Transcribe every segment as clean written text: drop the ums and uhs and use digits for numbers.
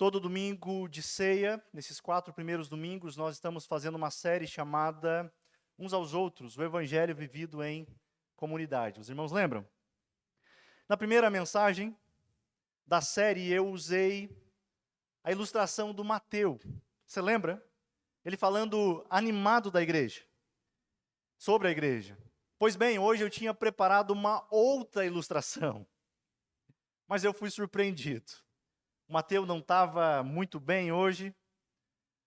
Todo domingo de ceia, nesses 4 primeiros domingos, nós estamos fazendo uma série chamada Uns aos Outros, o Evangelho vivido em comunidade. Os irmãos lembram? Na primeira mensagem da série, eu usei a ilustração do Mateu. Você lembra? Ele falando animado da igreja, sobre a igreja. Pois bem, hoje eu tinha preparado uma outra ilustração, mas eu fui surpreendido. O Mateus não estava muito bem hoje.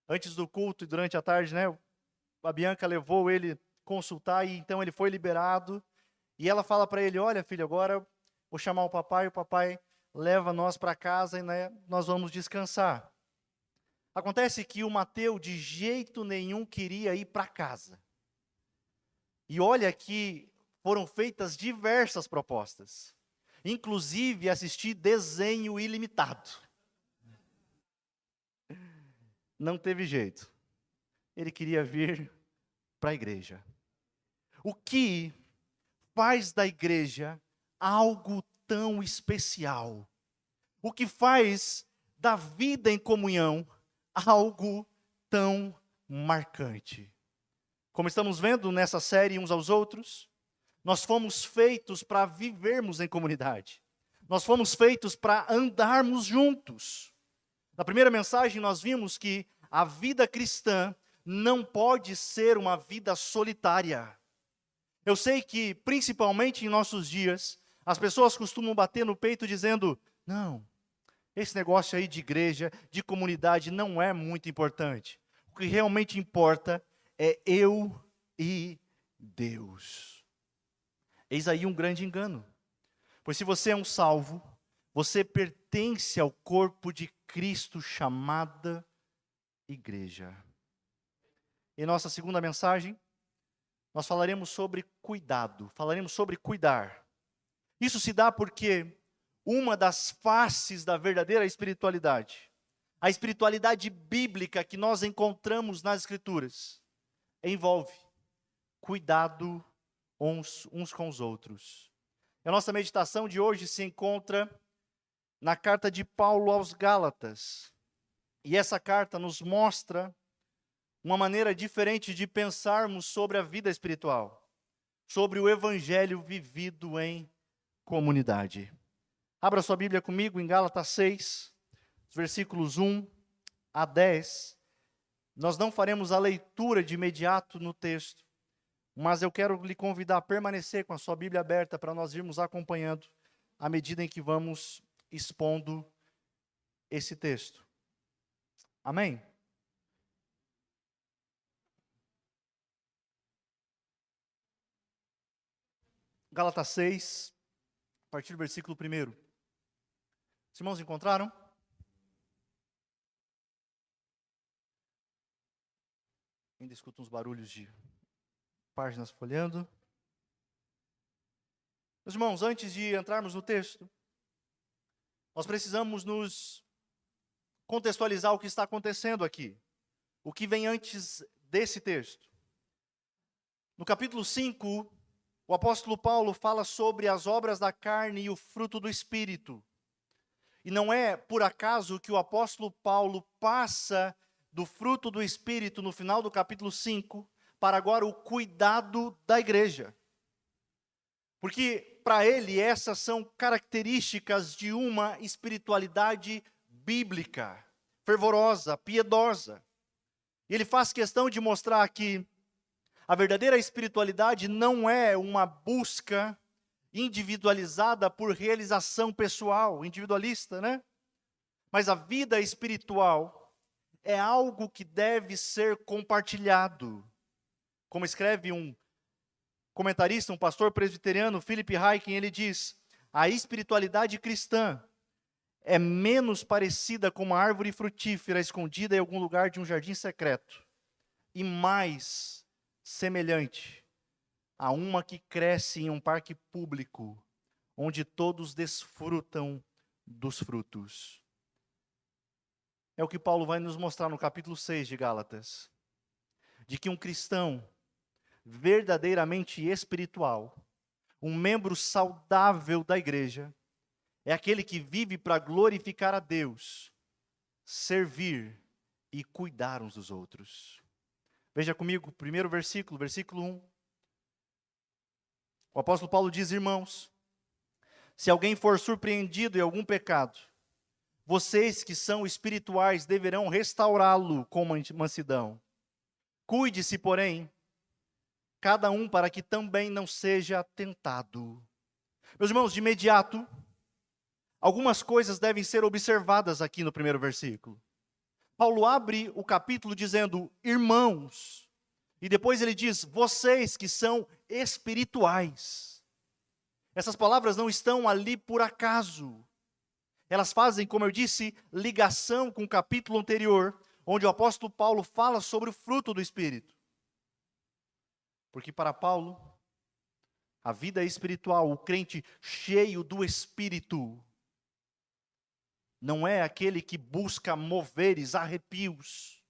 Antes do culto e durante a tarde, né? A Bianca levou ele consultar e então ele foi liberado. E ela fala para ele: olha, filho, agora vou chamar o papai leva nós para casa e nós vamos descansar. Acontece que o Mateus de jeito nenhum queria ir para casa. E olha que foram feitas diversas propostas, inclusive assistir desenho ilimitado. Não teve jeito. Ele queria vir para a igreja. O que faz da igreja algo tão especial? O que faz da vida em comunhão algo tão marcante? Como estamos vendo nessa série Uns aos Outros, nós fomos feitos para vivermos em comunidade. Nós fomos feitos para andarmos juntos. Na primeira mensagem nós vimos que a vida cristã não pode ser uma vida solitária. Eu sei que, principalmente em nossos dias, as pessoas costumam bater no peito dizendo: não, esse negócio aí de igreja, de comunidade não é muito importante. O que realmente importa é eu e Deus. Eis aí um grande engano. Pois se você é um salvo, você pertence ao corpo de Cristo chamada igreja. Em nossa segunda mensagem, nós falaremos sobre cuidado, falaremos sobre cuidar. Isso se dá porque uma das faces da verdadeira espiritualidade, a espiritualidade bíblica que nós encontramos nas Escrituras, envolve cuidado uns com os outros. A nossa meditação de hoje se encontra na carta de Paulo aos Gálatas. E essa carta nos mostra uma maneira diferente de pensarmos sobre a vida espiritual, sobre o evangelho vivido em comunidade. Abra sua Bíblia comigo em Gálatas 6, versículos 1 a 10. Nós não faremos a leitura de imediato no texto, mas eu quero lhe convidar a permanecer com a sua Bíblia aberta para nós irmos acompanhando à medida em que vamos expondo esse texto. Amém? Gálatas 6, a partir do versículo 1. Os irmãos encontraram? Ainda escuto uns barulhos de páginas folheando. Meus irmãos, antes de entrarmos no texto, nós precisamos nos contextualizar o que está acontecendo aqui. O que vem antes desse texto. No capítulo 5, o apóstolo Paulo fala sobre as obras da carne e o fruto do Espírito. E não é por acaso que o apóstolo Paulo passa do fruto do Espírito no final do capítulo 5 para agora o cuidado da igreja. Porque para ele essas são características de uma espiritualidade bíblica, fervorosa, piedosa. E ele faz questão de mostrar que a verdadeira espiritualidade não é uma busca individualizada por realização pessoal, individualista, né? Mas a vida espiritual é algo que deve ser compartilhado. Como escreve um comentarista, um pastor presbiteriano, Philip Ryken, ele diz: a espiritualidade cristã é menos parecida com uma árvore frutífera escondida em algum lugar de um jardim secreto e mais semelhante a uma que cresce em um parque público, onde todos desfrutam dos frutos. É o que Paulo vai nos mostrar no capítulo 6 de Gálatas, de que um cristão verdadeiramente espiritual, um membro saudável da igreja, é aquele que vive para glorificar a Deus, servir e cuidar uns dos outros. Veja comigo, primeiro versículo, versículo 1. O apóstolo Paulo diz: irmãos, se alguém for surpreendido em algum pecado, vocês que são espirituais deverão restaurá-lo com mansidão. Cuide-se, porém, cada um para que também não seja tentado. Meus irmãos, de imediato, algumas coisas devem ser observadas aqui no primeiro versículo. Paulo abre o capítulo dizendo irmãos, e depois ele diz vocês que são espirituais. Essas palavras não estão ali por acaso. Elas fazem, como eu disse, ligação com o capítulo anterior, onde o apóstolo Paulo fala sobre o fruto do Espírito. Porque para Paulo, a vida espiritual, o crente cheio do Espírito, não é aquele que busca moveres, arrepios.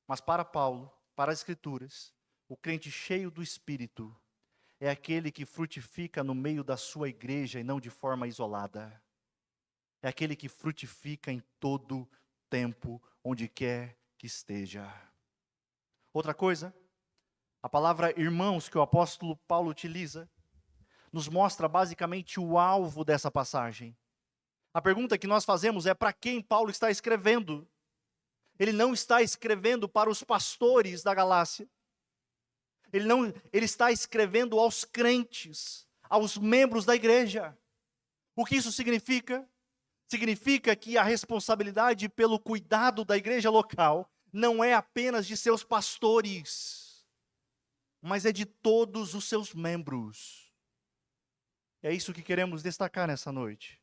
Mas para Paulo, para as Escrituras, o crente cheio do Espírito é aquele que frutifica no meio da sua igreja e não de forma isolada. É aquele que frutifica em todo tempo, onde quer que esteja. Outra coisa, a palavra irmãos que o apóstolo Paulo utiliza, nos mostra basicamente o alvo dessa passagem. A pergunta que nós fazemos é para quem Paulo está escrevendo. Ele não está escrevendo para os pastores da Galácia. Ele está escrevendo aos crentes, aos membros da igreja. O que isso significa? Significa que a responsabilidade pelo cuidado da igreja local não é apenas de seus pastores, mas é de todos os seus membros. É isso que queremos destacar nessa noite.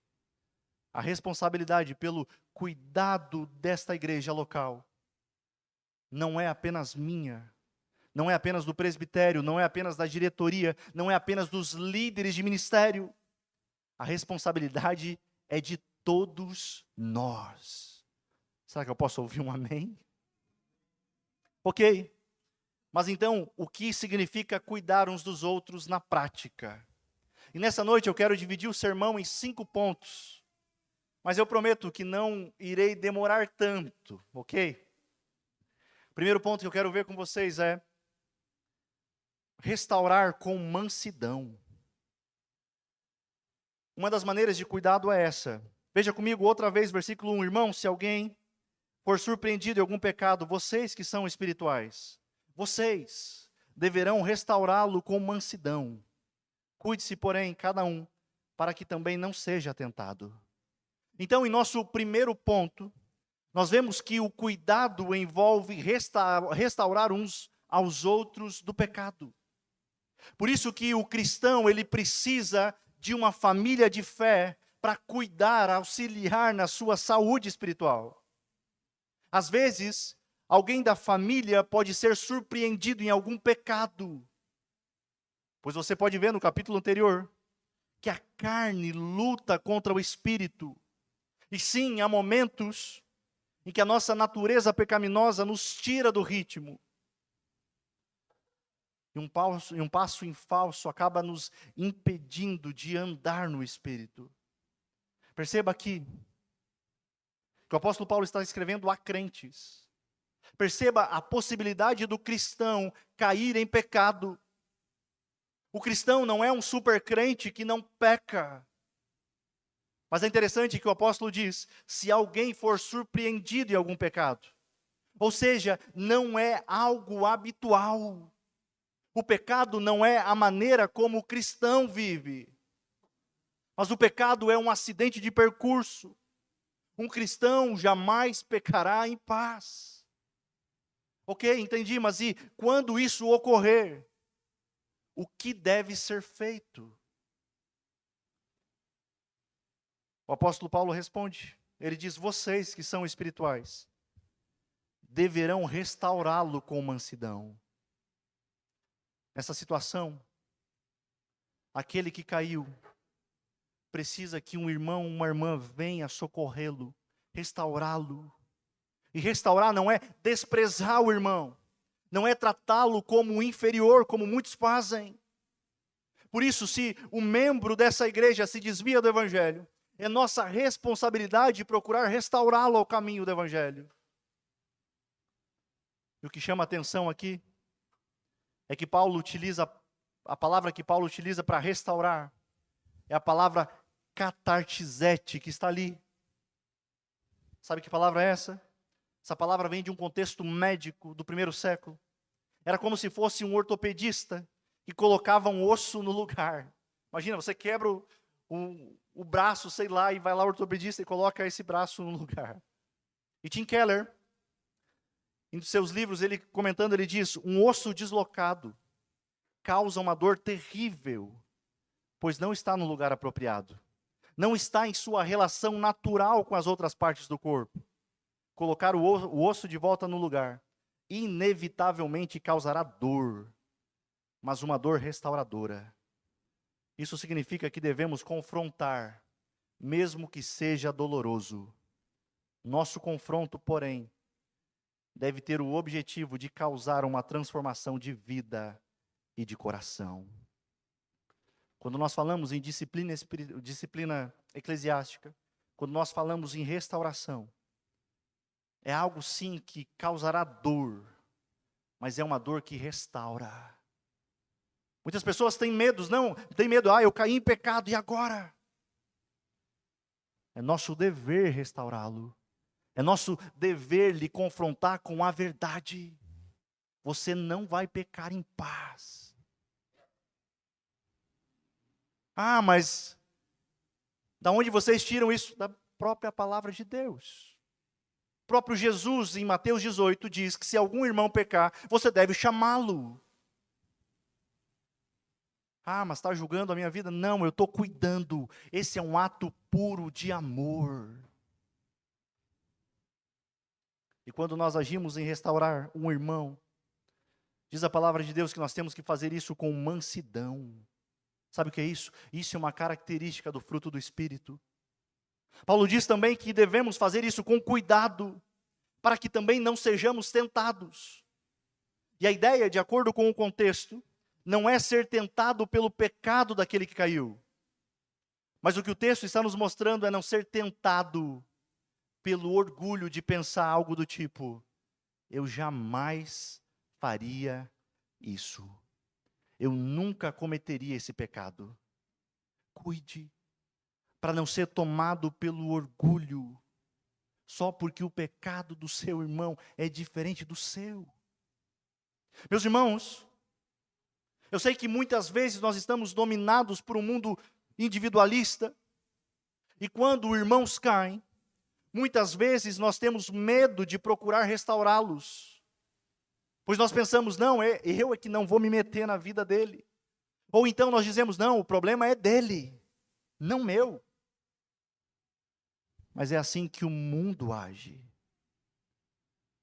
A responsabilidade pelo cuidado desta igreja local não é apenas minha, não é apenas do presbitério, não é apenas da diretoria, não é apenas dos líderes de ministério. A responsabilidade é de todos nós. Será que eu posso ouvir um amém? Ok. Mas então, o que significa cuidar uns dos outros na prática? E nessa noite eu quero dividir o sermão em 5 pontos. Mas eu prometo que não irei demorar tanto, ok? Primeiro ponto que eu quero ver com vocês é restaurar com mansidão. Uma das maneiras de cuidado é essa. Veja comigo outra vez, versículo 1. Irmão, se alguém for surpreendido em algum pecado, vocês que são espirituais, vocês deverão restaurá-lo com mansidão. Cuide-se, porém, cada um, para que também não seja tentado. Então, em nosso primeiro ponto, nós vemos que o cuidado envolve restaurar uns aos outros do pecado. Por isso que o cristão, ele precisa de uma família de fé para cuidar, auxiliar na sua saúde espiritual. Às vezes, alguém da família pode ser surpreendido em algum pecado. Pois você pode ver no capítulo anterior que a carne luta contra o espírito. E sim, há momentos em que a nossa natureza pecaminosa nos tira do ritmo. E um passo em falso acaba nos impedindo de andar no Espírito. Perceba aqui que o apóstolo Paulo está escrevendo a crentes. Perceba a possibilidade do cristão cair em pecado. O cristão não é um super crente que não peca. Mas é interessante que o apóstolo diz, se alguém for surpreendido em algum pecado. Ou seja, não é algo habitual. O pecado não é a maneira como o cristão vive. Mas o pecado é um acidente de percurso. Um cristão jamais pecará em paz. Ok, entendi, mas e quando isso ocorrer, o que deve ser feito? O apóstolo Paulo responde, ele diz, vocês que são espirituais, deverão restaurá-lo com mansidão. Nessa situação, aquele que caiu, precisa que um irmão, uma irmã venha socorrê-lo, restaurá-lo. E restaurar não é desprezar o irmão, não é tratá-lo como inferior, como muitos fazem. Por isso, se o membro dessa igreja se desvia do evangelho, É nossa responsabilidade procurar restaurá-lo ao caminho do Evangelho. E o que chama a atenção aqui é que a palavra que Paulo utiliza para restaurar é a palavra catartizete, que está ali. Sabe que palavra é essa? Essa palavra vem de um contexto médico do primeiro século. Era como se fosse um ortopedista que colocava um osso no lugar. Imagina, você quebra o braço, sei lá, e vai lá o ortopedista e coloca esse braço no lugar. E Tim Keller, em seus livros, ele comentando, ele diz: um osso deslocado causa uma dor terrível, pois não está no lugar apropriado. Não está em sua relação natural com as outras partes do corpo. Colocar o osso de volta no lugar inevitavelmente causará dor, mas uma dor restauradora. Isso significa que devemos confrontar, mesmo que seja doloroso. Nosso confronto, porém, deve ter o objetivo de causar uma transformação de vida e de coração. Quando nós falamos em disciplina eclesiástica, quando nós falamos em restauração, é algo sim que causará dor, mas é uma dor que restaura. Muitas pessoas têm medo, eu caí em pecado, e agora? É nosso dever restaurá-lo. É nosso dever lhe confrontar com a verdade. Você não vai pecar em paz. Ah, mas da onde vocês tiram isso? Da própria palavra de Deus. O próprio Jesus, em Mateus 18, diz que se algum irmão pecar, você deve chamá-lo. Ah, mas está julgando a minha vida? Não, eu estou cuidando. Esse é um ato puro de amor. E quando nós agimos em restaurar um irmão, diz a palavra de Deus que nós temos que fazer isso com mansidão. Sabe o que é isso? Isso é uma característica do fruto do Espírito. Paulo diz também que devemos fazer isso com cuidado, para que também não sejamos tentados. E a ideia, de acordo com o contexto, não é ser tentado pelo pecado daquele que caiu. Mas o que o texto está nos mostrando é não ser tentado pelo orgulho de pensar algo do tipo: eu jamais faria isso. Eu nunca cometeria esse pecado. Cuide, para não ser tomado pelo orgulho, só porque o pecado do seu irmão é diferente do seu. Meus irmãos, eu sei que muitas vezes nós estamos dominados por um mundo individualista, e quando irmãos caem, muitas vezes nós temos medo de procurar restaurá-los, pois nós pensamos: não, eu é que não vou me meter na vida dele. Ou então nós dizemos: não, o problema é dele, não meu. Mas é assim que o mundo age.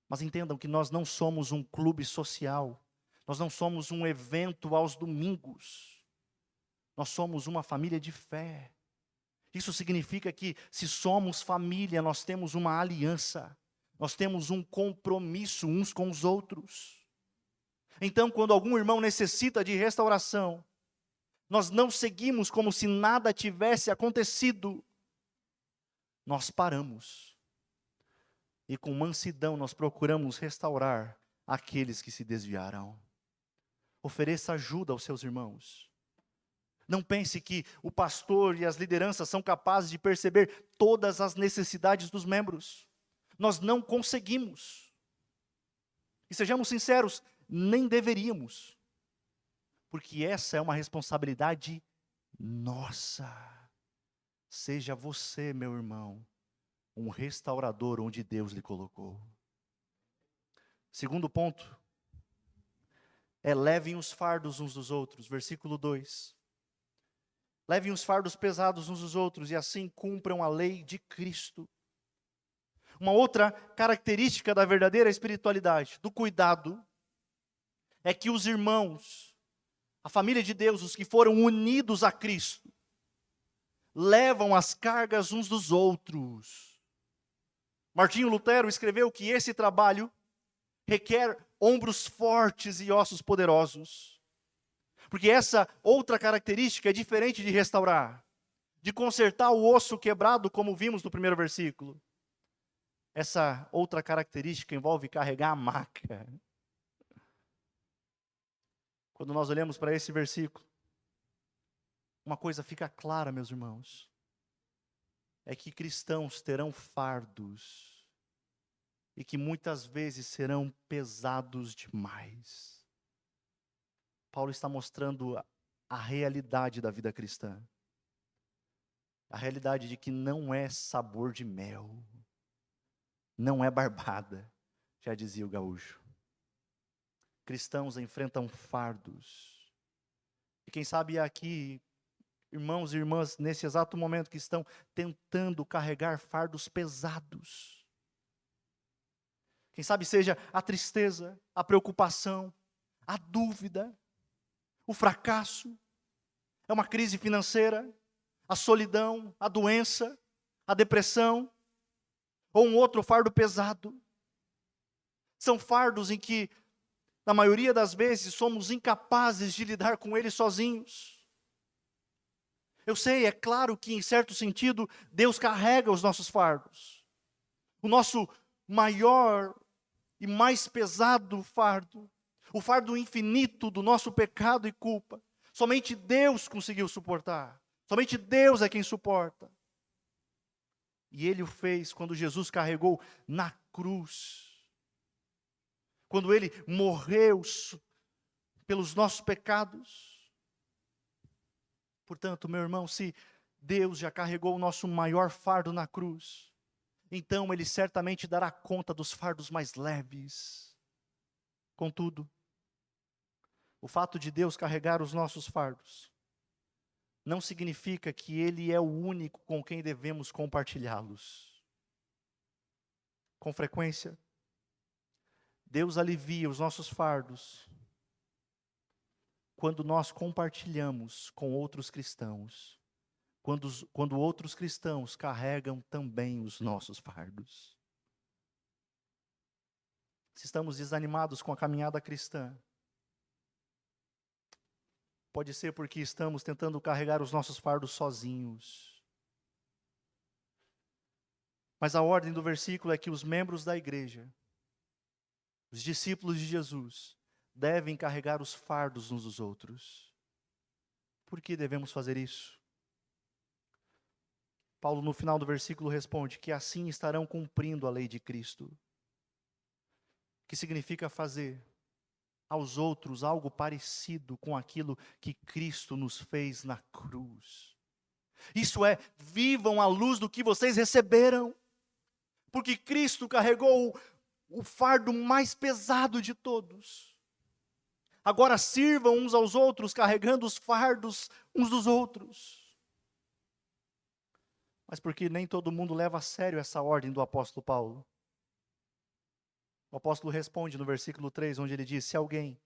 Mas entendam que nós não somos um clube social, nós não somos um evento aos domingos, nós somos uma família de fé. Isso significa que, se somos família, nós temos uma aliança, nós temos um compromisso uns com os outros. Então, quando algum irmão necessita de restauração, nós não seguimos como se nada tivesse acontecido. Nós paramos e com mansidão nós procuramos restaurar aqueles que se desviaram. Ofereça ajuda aos seus irmãos. Não pense que o pastor e as lideranças são capazes de perceber todas as necessidades dos membros. Nós não conseguimos. E sejamos sinceros, nem deveríamos. Porque essa é uma responsabilidade nossa. Seja você, meu irmão, um restaurador onde Deus lhe colocou. Segundo ponto, levem os fardos uns dos outros. Versículo 2. Levem os fardos pesados uns dos outros e assim cumpram a lei de Cristo. Uma outra característica da verdadeira espiritualidade, do cuidado, é que os irmãos, a família de Deus, os que foram unidos a Cristo, levam as cargas uns dos outros. Martinho Lutero escreveu que esse trabalho requer ombros fortes e ossos poderosos. Porque essa outra característica é diferente de restaurar. de consertar o osso quebrado, como vimos no primeiro versículo. Essa outra característica envolve carregar a maca. Quando nós olhamos para esse versículo, uma coisa fica clara, meus irmãos, é que cristãos terão fardos, e que muitas vezes serão pesados demais. Paulo está mostrando a realidade da vida cristã. A realidade de que não é sabor de mel, não é barbada, já dizia o gaúcho. Cristãos enfrentam fardos. E quem sabe aqui, irmãos e irmãs, nesse exato momento que estão tentando carregar fardos pesados. Quem sabe seja a tristeza, a preocupação, a dúvida, o fracasso, é uma crise financeira, a solidão, a doença, a depressão, ou um outro fardo pesado. São fardos em que, na maioria das vezes, somos incapazes de lidar com eles sozinhos. Eu sei, é claro que em certo sentido, Deus carrega os nossos fardos. O nosso maior e mais pesado fardo, o fardo infinito do nosso pecado e culpa, somente Deus conseguiu suportar. Somente Deus é quem suporta. E Ele o fez quando Jesus carregou na cruz. Quando Ele morreu pelos nossos pecados. Portanto, meu irmão, se Deus já carregou o nosso maior fardo na cruz, então Ele certamente dará conta dos fardos mais leves. Contudo, o fato de Deus carregar os nossos fardos não significa que Ele é o único com quem devemos compartilhá-los. Com frequência, Deus alivia os nossos fardos quando nós compartilhamos com outros cristãos, quando outros cristãos carregam também os nossos fardos. Se estamos desanimados com a caminhada cristã, pode ser porque estamos tentando carregar os nossos fardos sozinhos. Mas a ordem do versículo é que os membros da igreja, os discípulos de Jesus, devem carregar os fardos uns dos outros. Por que devemos fazer isso? Paulo, no final do versículo, responde que assim estarão cumprindo a lei de Cristo. Que significa fazer aos outros algo parecido com aquilo que Cristo nos fez na cruz. Isso é, vivam à luz do que vocês receberam. Porque Cristo carregou o fardo mais pesado de todos. Agora sirvam uns aos outros, carregando os fardos uns dos outros. Mas porque nem todo mundo leva a sério essa ordem do apóstolo Paulo. O apóstolo responde no versículo 3, onde ele diz: se alguém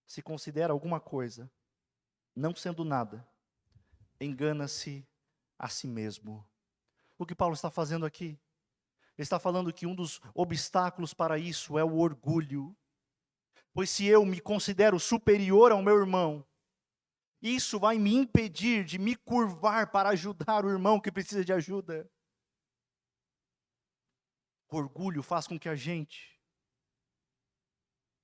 se considera alguma coisa, não sendo nada, engana-se a si mesmo. O que Paulo está fazendo aqui? Ele está falando que um dos obstáculos para isso é o orgulho. Pois se eu me considero superior ao meu irmão, isso vai me impedir de me curvar para ajudar o irmão que precisa de ajuda. O orgulho faz com que a gente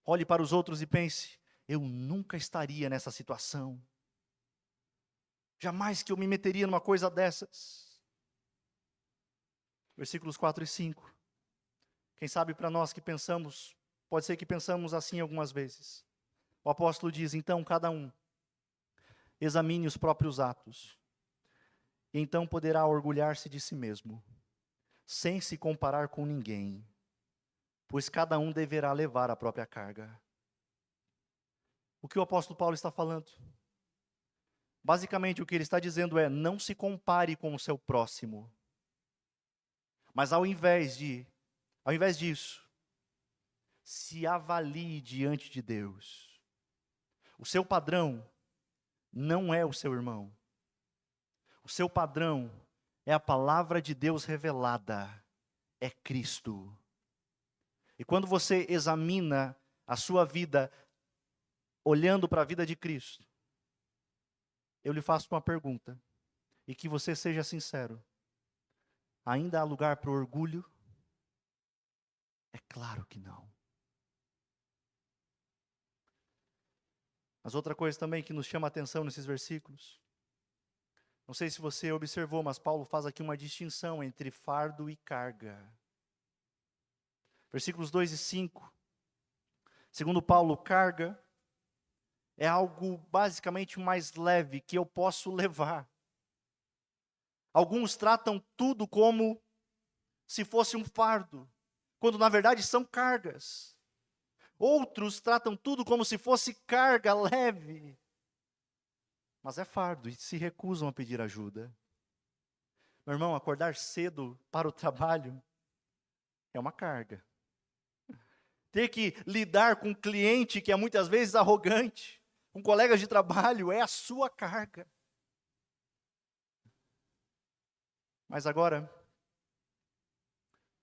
olhe para os outros e pense: eu nunca estaria nessa situação. Jamais que eu me meteria numa coisa dessas. Versículos 4 e 5. Quem sabe para nós que pensamos, pode ser que pensamos assim algumas vezes. O apóstolo diz: então cada um examine os próprios atos, e então poderá orgulhar-se de si mesmo, sem se comparar com ninguém, pois cada um deverá levar a própria carga. O que o apóstolo Paulo está falando? Basicamente o que ele está dizendo é: não se compare com o seu próximo. Mas ao invés disso, se avalie diante de Deus. O seu padrão não é o seu irmão. O seu padrão é a palavra de Deus revelada, é Cristo. E quando você examina a sua vida, olhando para a vida de Cristo, eu lhe faço uma pergunta. e que você seja sincero. Ainda há lugar para o orgulho? É claro que não. Mas outra coisa também que nos chama a atenção nesses versículos, não sei se você observou, mas Paulo faz aqui uma distinção entre fardo e carga. Versículos 2 e 5. Segundo Paulo, carga é algo basicamente mais leve que eu posso levar. Alguns tratam tudo como se fosse um fardo, quando na verdade são cargas. Outros tratam tudo como se fosse carga leve, mas é fardo e se recusam a pedir ajuda. Meu irmão, acordar cedo para o trabalho é uma carga. Ter que lidar com um cliente que é muitas vezes arrogante, com colegas de trabalho, é a sua carga. Mas agora,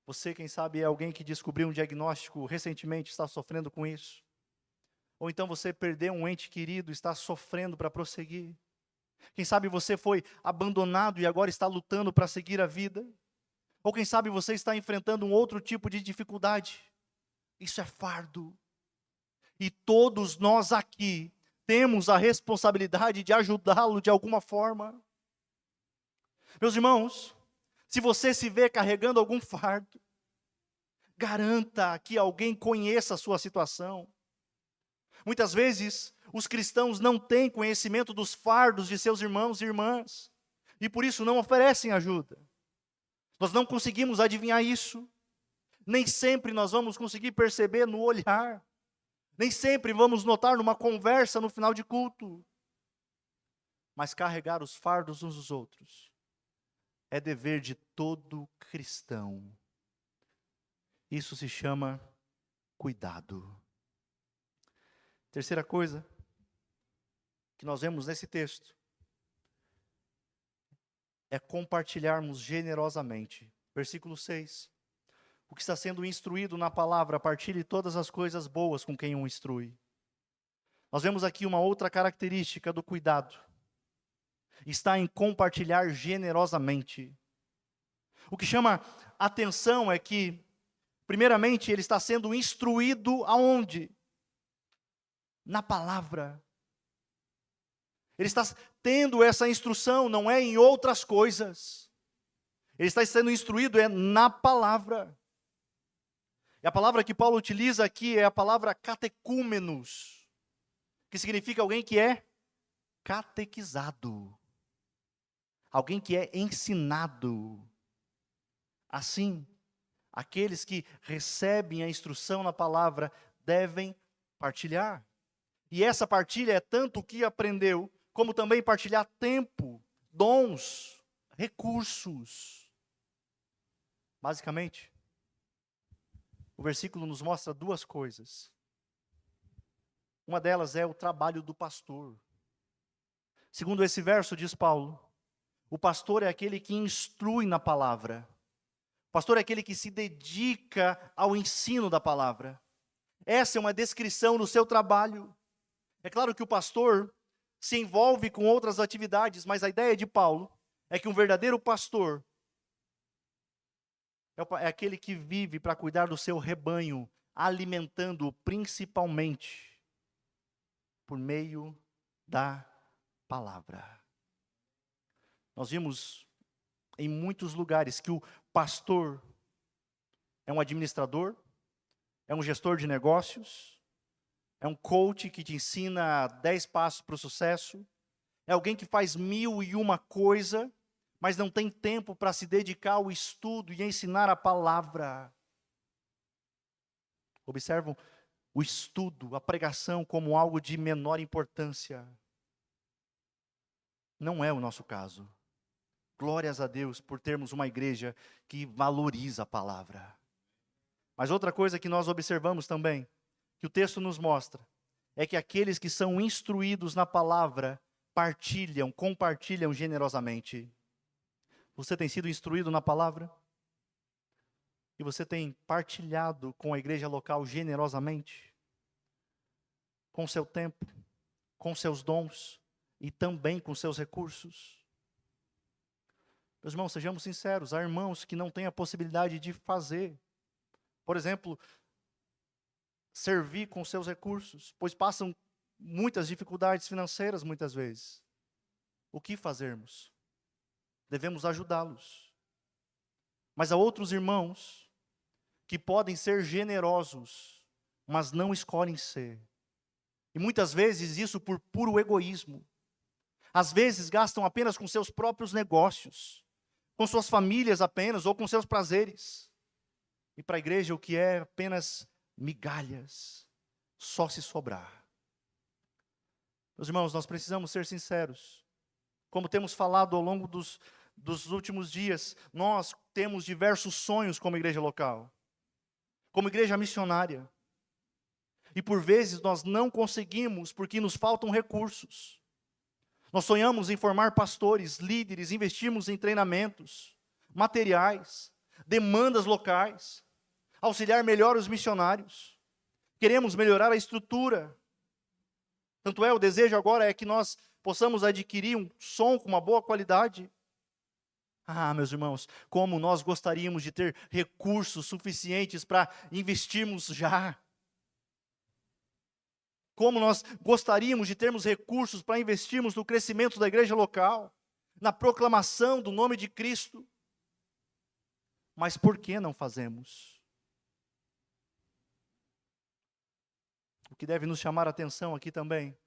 você, quem sabe, é alguém que descobriu um diagnóstico recentemente, está sofrendo com isso. Ou então você perdeu um ente querido, está sofrendo para prosseguir. Quem sabe você foi abandonado e agora está lutando para seguir a vida. Ou quem sabe você está enfrentando um outro tipo de dificuldade. Isso é fardo. E todos nós aqui temos a responsabilidade de ajudá-lo de alguma forma. Meus irmãos, se você se vê carregando algum fardo, garanta que alguém conheça a sua situação. Muitas vezes, os cristãos não têm conhecimento dos fardos de seus irmãos e irmãs, e por isso não oferecem ajuda. Nós não conseguimos adivinhar isso. Nem sempre nós vamos conseguir perceber no olhar. Nem sempre vamos notar numa conversa no final de culto. Mas carregar os fardos uns dos outros é dever de todo cristão. Isso se chama cuidado. Terceira coisa que nós vemos nesse texto é compartilharmos generosamente. Versículo 6. O que está sendo instruído na palavra, partilhe todas as coisas boas com quem o instrui. Nós vemos aqui uma outra característica do cuidado. Está em compartilhar generosamente. O que chama atenção é que, primeiramente, ele está sendo instruído aonde? Na palavra. Ele está tendo essa instrução, não é em outras coisas. Ele está sendo instruído na palavra. E a palavra que Paulo utiliza aqui é a palavra catecúmenos, que significa alguém que é catequizado. Alguém que é ensinado. Assim, aqueles que recebem a instrução na palavra devem partilhar. E essa partilha é tanto o que aprendeu, como também partilhar tempo, dons, recursos. Basicamente, o versículo nos mostra duas coisas. Uma delas é o trabalho do pastor. Segundo esse verso, diz Paulo, o pastor é aquele que instrui na palavra. O pastor é aquele que se dedica ao ensino da palavra. Essa é uma descrição do seu trabalho. É claro que o pastor se envolve com outras atividades, mas a ideia de Paulo é que um verdadeiro pastor é aquele que vive para cuidar do seu rebanho, alimentando-o principalmente por meio da palavra. Nós vimos em muitos lugares que o pastor é um administrador, é um gestor de negócios, é um coach que te ensina 10 passos para o sucesso, é alguém que faz 1001 coisa, mas não tem tempo para se dedicar ao estudo e ensinar a palavra. Observam o estudo, a pregação como algo de menor importância. Não é o nosso caso. Glórias a Deus por termos uma igreja que valoriza a palavra. Mas outra coisa que nós observamos também, que o texto nos mostra, é que aqueles que são instruídos na palavra, compartilham generosamente. Você tem sido instruído na palavra? E você tem partilhado com a igreja local generosamente? Com seu tempo, com seus dons e também com seus recursos? Meus irmãos, sejamos sinceros, há irmãos que não têm a possibilidade de fazer. Por exemplo, servir com seus recursos, pois passam muitas dificuldades financeiras muitas vezes. O que fazermos? Devemos ajudá-los. Mas há outros irmãos que podem ser generosos, mas não escolhem ser. E muitas vezes isso por puro egoísmo. Às vezes gastam apenas com seus próprios negócios, com suas famílias apenas, ou com seus prazeres. E para a igreja o que é apenas migalhas, só se sobrar. Meus irmãos, nós precisamos ser sinceros. Como temos falado ao longo dos últimos dias, nós temos diversos sonhos como igreja local, como igreja missionária. E por vezes nós não conseguimos porque nos faltam recursos. Nós sonhamos em formar pastores, líderes, investirmos em treinamentos, materiais, demandas locais, auxiliar melhor os missionários. Queremos melhorar a estrutura. Tanto é, o desejo agora é que nós possamos adquirir um som com uma boa qualidade. Ah, meus irmãos, como nós gostaríamos de ter recursos suficientes para investirmos já. Como nós gostaríamos de termos recursos para investirmos no crescimento da igreja local, na proclamação do nome de Cristo. Mas por que não fazemos? O que deve nos chamar a atenção aqui também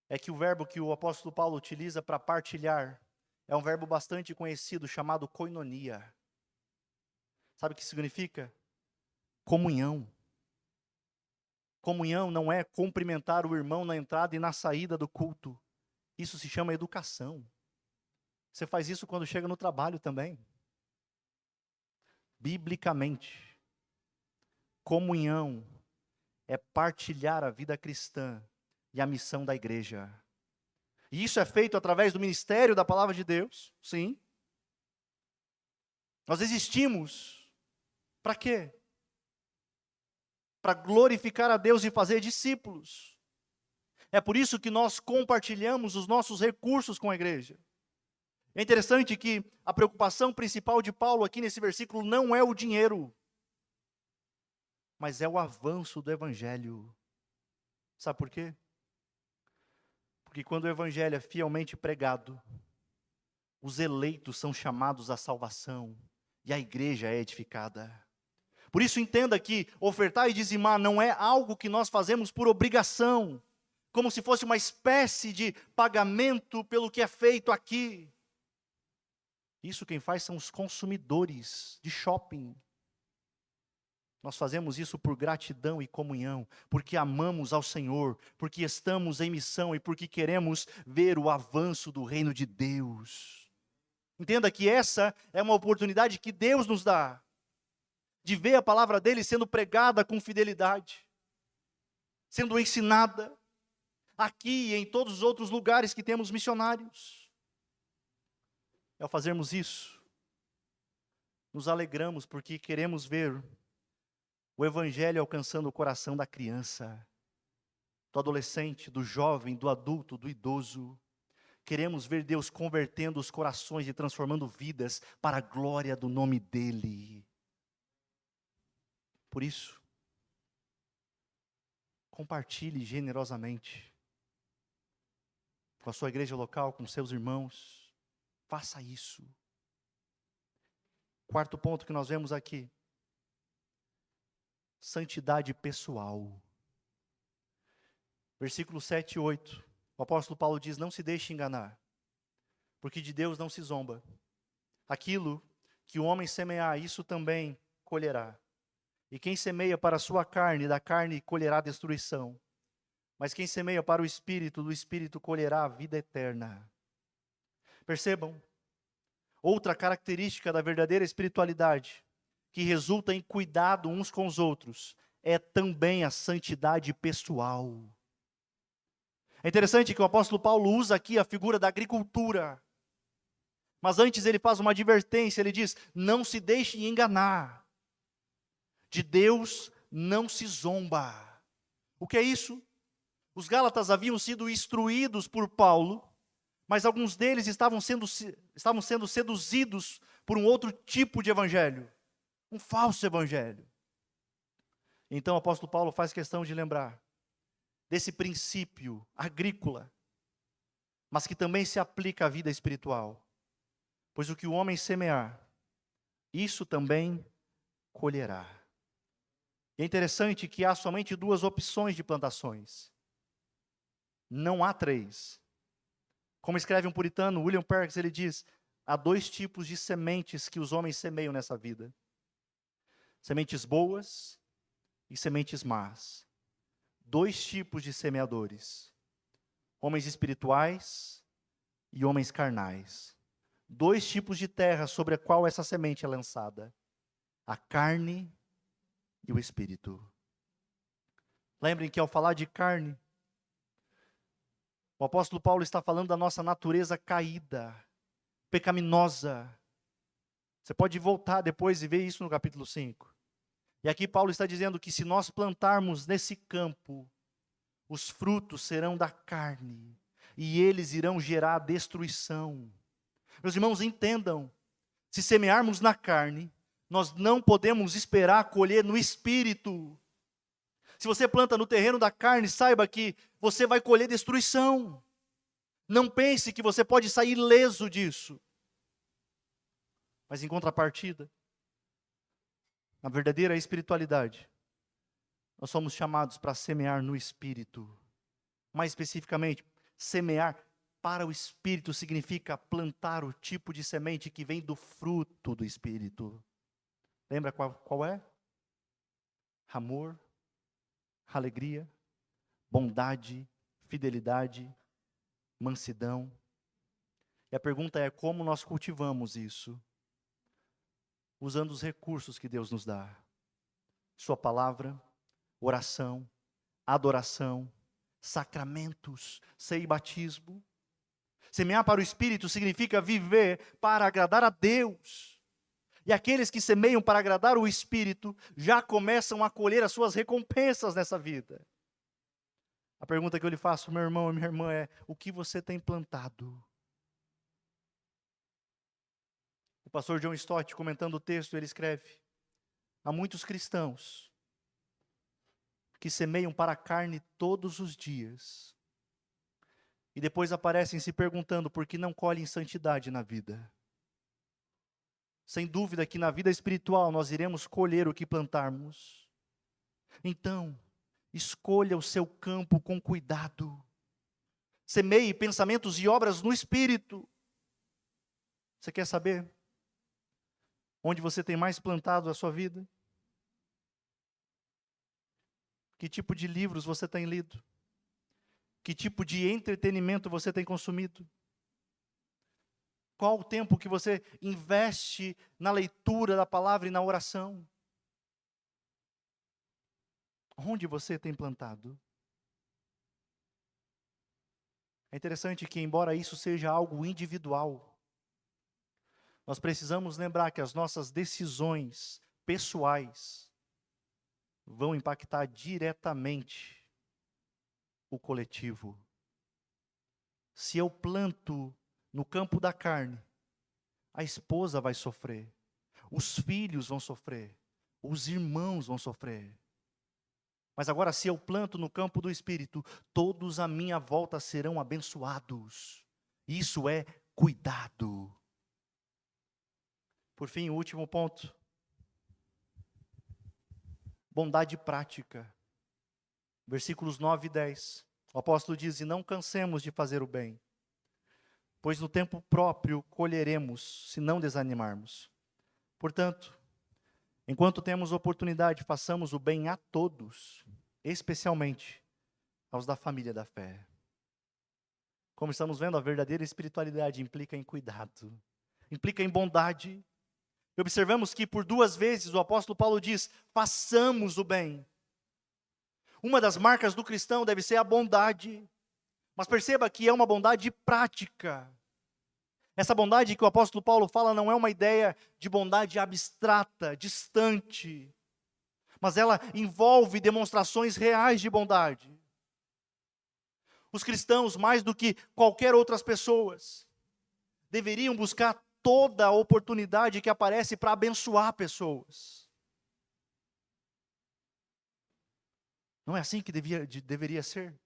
é que o verbo que o apóstolo Paulo utiliza para partilhar é um verbo bastante conhecido chamado koinonia. Sabe o que significa? Comunhão. Comunhão não é cumprimentar o irmão na entrada e na saída do culto. Isso se chama educação. Você faz isso quando chega no trabalho também. Biblicamente, comunhão é partilhar a vida cristã e a missão da igreja. E isso é feito através do ministério da palavra de Deus, sim. Nós existimos para quê? Para glorificar a Deus e fazer discípulos. É por isso que nós compartilhamos os nossos recursos com a igreja. É interessante que a preocupação principal de Paulo aqui nesse versículo não é o dinheiro, mas é o avanço do evangelho. Sabe por quê? Porque quando o evangelho é fielmente pregado, os eleitos são chamados à salvação e a igreja é edificada. Por isso entenda que ofertar e dizimar não é algo que nós fazemos por obrigação, como se fosse uma espécie de pagamento pelo que é feito aqui. Isso quem faz são os consumidores de shopping. Nós fazemos isso por gratidão e comunhão, porque amamos ao Senhor, porque estamos em missão e porque queremos ver o avanço do reino de Deus. Entenda que essa é uma oportunidade que Deus nos dá, de ver a palavra dele sendo pregada com fidelidade, sendo ensinada, aqui e em todos os outros lugares que temos missionários. E ao fazermos isso, nos alegramos porque queremos ver o evangelho alcançando o coração da criança, do adolescente, do jovem, do adulto, do idoso. Queremos ver Deus convertendo os corações e transformando vidas para a glória do nome dEle. Por isso, compartilhe generosamente com a sua igreja local, com seus irmãos. Faça isso. Quarto ponto que nós vemos aqui: santidade pessoal. Versículos 7 e 8. O apóstolo Paulo diz: não se deixe enganar, porque de Deus não se zomba. Aquilo que o homem semear, isso também colherá. E quem semeia para a sua carne, da carne colherá destruição. Mas quem semeia para o Espírito, do Espírito colherá a vida eterna. Percebam, outra característica da verdadeira espiritualidade, que resulta em cuidado uns com os outros, é também a santidade pessoal. É interessante que o apóstolo Paulo usa aqui a figura da agricultura. Mas antes ele faz uma advertência, ele diz: não se deixe enganar. De Deus não se zomba. O que é isso? Os gálatas haviam sido instruídos por Paulo mas alguns deles estavam sendo seduzidos por um outro tipo de evangelho, um falso evangelho. Então o apóstolo Paulo faz questão de lembrar desse princípio agrícola, mas que também se aplica à vida espiritual. Pois o que o homem semear, isso também colherá. E é interessante que há somente 2 opções de plantações. Não há 3. Como escreve um puritano, William Perkins, ele diz: há 2 tipos de sementes que os homens semeiam nessa vida. Sementes boas e sementes más. 2 tipos de semeadores. Homens espirituais e homens carnais. 2 tipos de terra sobre a qual essa semente é lançada: a carne e o espírito. Lembrem que ao falar de carne, o apóstolo Paulo está falando da nossa natureza caída, pecaminosa. Você pode voltar depois e ver isso no capítulo 5. E aqui Paulo está dizendo que se nós plantarmos nesse campo, os frutos serão da carne, e eles irão gerar destruição. Meus irmãos, entendam, se semearmos na carne, nós não podemos esperar colher no espírito. Se você planta no terreno da carne, saiba que você vai colher destruição. Não pense que você pode sair ileso disso. Mas em contrapartida, na verdadeira espiritualidade, nós somos chamados para semear no espírito. Mais especificamente, semear para o espírito significa plantar o tipo de semente que vem do fruto do espírito. Lembra qual é? Amor, alegria, bondade, fidelidade, mansidão. E a pergunta é: como nós cultivamos isso? Usando os recursos que Deus nos dá. Sua palavra, oração, adoração, sacramentos, ceia e batismo. Semear para o Espírito significa viver para agradar a Deus. E aqueles que semeiam para agradar o Espírito já começam a colher as suas recompensas nessa vida. A pergunta que eu lhe faço, meu irmão e minha irmã, é: o que você tem plantado? O pastor John Stott, comentando o texto, ele escreve: há muitos cristãos que semeiam para a carne todos os dias, e depois aparecem se perguntando por que não colhem santidade na vida. Sem dúvida que na vida espiritual nós iremos colher o que plantarmos. Então, escolha o seu campo com cuidado. Semeie pensamentos e obras no Espírito. Você quer saber onde você tem mais plantado a sua vida? Que tipo de livros você tem lido? Que tipo de entretenimento você tem consumido? Qual o tempo que você investe na leitura da palavra e na oração? Onde você tem plantado? É interessante que, embora isso seja algo individual, nós precisamos lembrar que as nossas decisões pessoais vão impactar diretamente o coletivo. Se eu planto no campo da carne, a esposa vai sofrer, os filhos vão sofrer, os irmãos vão sofrer. Mas agora, se eu planto no campo do Espírito, todos à minha volta serão abençoados. Isso é cuidado. Por fim, o último ponto: bondade prática. Versículos 9 e 10. O apóstolo diz: e não cansemos de fazer o bem, pois no tempo próprio colheremos, se não desanimarmos. Portanto, enquanto temos oportunidade, façamos o bem a todos, especialmente aos da família da fé. Como estamos vendo, a verdadeira espiritualidade implica em cuidado, implica em bondade. E observamos que por 2 vezes o apóstolo Paulo diz: façamos o bem. Uma das marcas do cristão deve ser a bondade. Mas perceba que é uma bondade prática. Essa bondade que o apóstolo Paulo fala não é uma ideia de bondade abstrata, distante, mas ela envolve demonstrações reais de bondade. Os cristãos, mais do que qualquer outras pessoas, deveriam buscar toda a oportunidade que aparece para abençoar pessoas. Não é assim que deveria ser?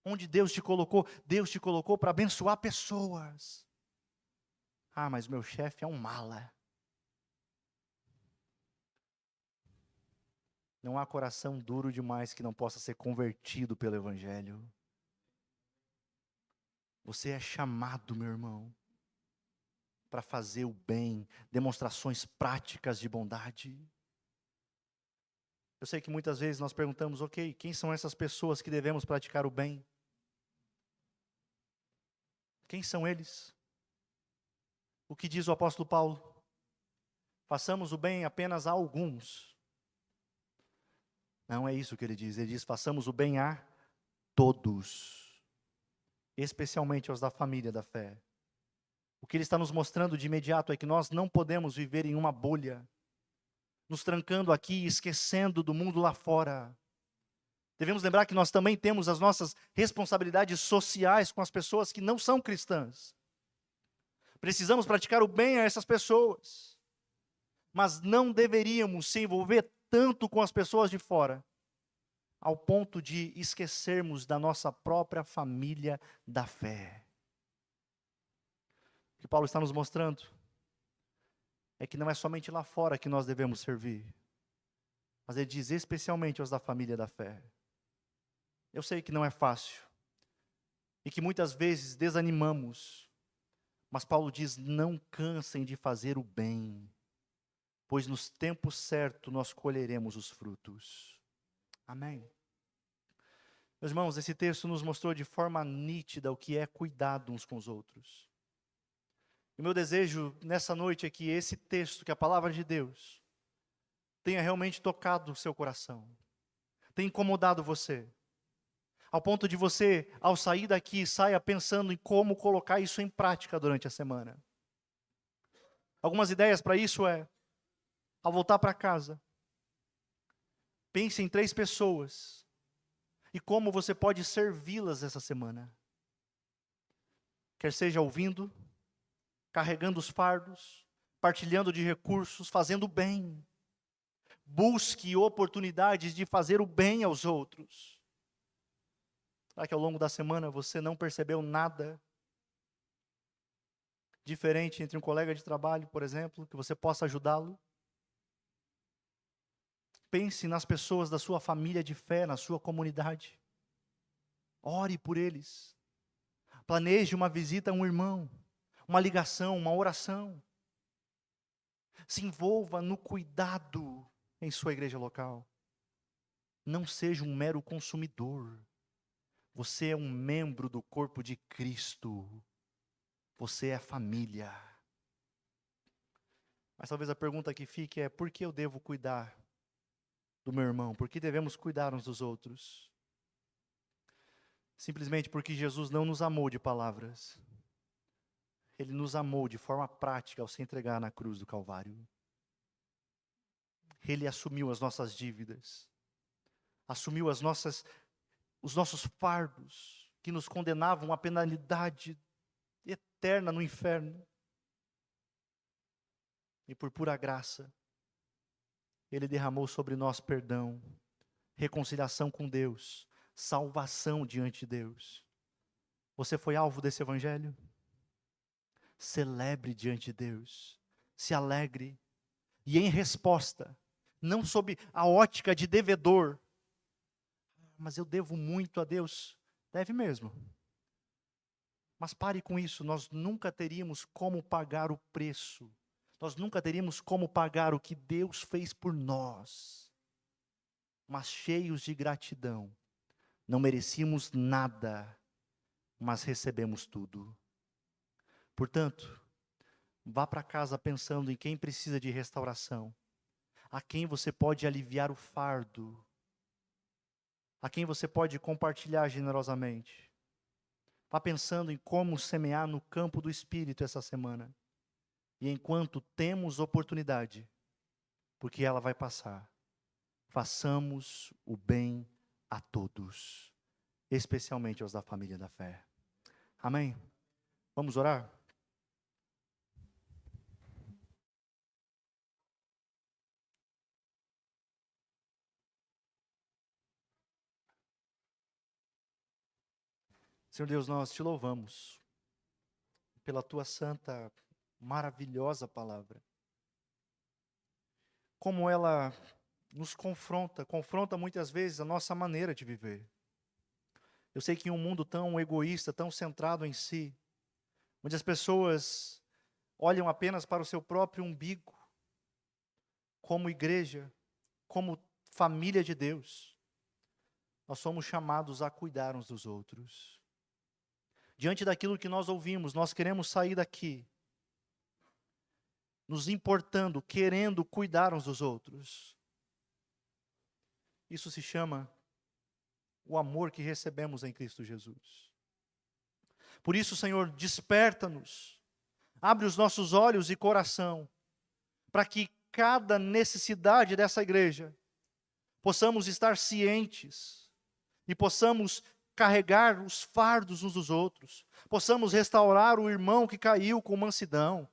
Onde Deus te colocou para abençoar pessoas. Ah, mas meu chefe é um mala. Não há coração duro demais que não possa ser convertido pelo Evangelho. Você é chamado, meu irmão, para fazer o bem, demonstrações práticas de bondade. Eu sei que muitas vezes nós perguntamos, ok, quem são essas pessoas que devemos praticar o bem? Quem são eles? O que diz o apóstolo Paulo? Façamos o bem apenas a alguns. Não é isso que ele diz. Ele diz, façamos o bem a todos, especialmente aos da família da fé. O que ele está nos mostrando de imediato é que nós não podemos viver em uma bolha, nos trancando aqui, esquecendo do mundo lá fora. Devemos lembrar que nós também temos as nossas responsabilidades sociais com as pessoas que não são cristãs. Precisamos praticar o bem a essas pessoas, mas não deveríamos se envolver tanto com as pessoas de fora, ao ponto de esquecermos da nossa própria família da fé. O que Paulo está nos mostrando é que não é somente lá fora que nós devemos servir, mas ele diz especialmente aos da família da fé. Eu sei que não é fácil, e que muitas vezes desanimamos, mas Paulo diz, não cansem de fazer o bem, pois nos tempos certos nós colheremos os frutos. Amém. Meus irmãos, esse texto nos mostrou de forma nítida o que é cuidado uns com os outros. E o meu desejo nessa noite é que esse texto, que a palavra de Deus, tenha realmente tocado o seu coração, tenha incomodado você, ao ponto de você, ao sair daqui, saia pensando em como colocar isso em prática durante a semana. Algumas ideias para isso ao voltar para casa, pense em 3 pessoas, e como você pode servi-las essa semana. Quer seja ouvindo, carregando os fardos, partilhando de recursos, fazendo o bem. Busque oportunidades de fazer o bem aos outros. Será que ao longo da semana você não percebeu nada diferente entre um colega de trabalho, por exemplo, que você possa ajudá-lo? Pense nas pessoas da sua família de fé, na sua comunidade. Ore por eles. Planeje uma visita a um irmão, uma ligação, uma oração. Se envolva no cuidado em sua igreja local. Não seja um mero consumidor. Você é um membro do corpo de Cristo. Você é família. Mas talvez a pergunta que fique é: por que eu devo cuidar do meu irmão? Por que devemos cuidar uns dos outros? Simplesmente porque Jesus não nos amou de palavras. Ele nos amou de forma prática ao se entregar na cruz do Calvário. Ele assumiu as nossas dívidas. Assumiu os nossos fardos, que nos condenavam à penalidade eterna no inferno. E por pura graça, Ele derramou sobre nós perdão, reconciliação com Deus, salvação diante de Deus. Você foi alvo desse evangelho? Celebre diante de Deus, se alegre, e em resposta, não sob a ótica de devedor, mas eu devo muito a Deus. Deve mesmo. Mas pare com isso, nós nunca teríamos como pagar o preço. Nós nunca teríamos como pagar o que Deus fez por nós. Mas cheios de gratidão, não merecíamos nada, mas recebemos tudo. Portanto, vá para casa pensando em quem precisa de restauração, a quem você pode aliviar o fardo, a quem você pode compartilhar generosamente. Vá pensando em como semear no campo do Espírito essa semana. E enquanto temos oportunidade, porque ela vai passar, façamos o bem a todos. especialmente aos da família da fé. Amém? Vamos orar? Senhor Deus, nós te louvamos pela tua santa, maravilhosa palavra. Como ela nos confronta muitas vezes a nossa maneira de viver. Eu sei que em um mundo tão egoísta, tão centrado em si, onde as pessoas olham apenas para o seu próprio umbigo, como igreja, como família de Deus, nós somos chamados a cuidar uns dos outros. Diante daquilo que nós ouvimos, nós queremos sair daqui, nos importando, querendo cuidar uns dos outros. Isso se chama o amor que recebemos em Cristo Jesus. Por isso, Senhor, desperta-nos, abre os nossos olhos e coração, para que cada necessidade dessa igreja, possamos estar cientes e possamos carregar os fardos uns dos outros, possamos restaurar o irmão que caiu com mansidão,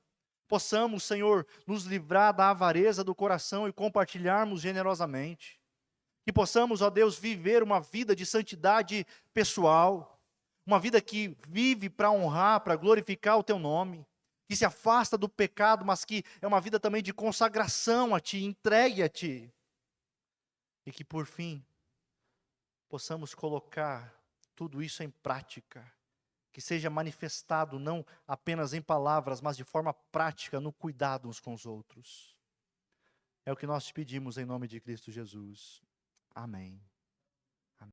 possamos, Senhor, nos livrar da avareza do coração e compartilharmos generosamente, que possamos, ó Deus, viver uma vida de santidade pessoal, uma vida que vive para honrar, para glorificar o Teu nome, que se afasta do pecado, mas que é uma vida também de consagração a Ti, entregue a Ti, e que por fim, possamos colocar tudo isso em prática, que seja manifestado não apenas em palavras, mas de forma prática no cuidado uns com os outros. É o que nós te pedimos em nome de Cristo Jesus. Amém.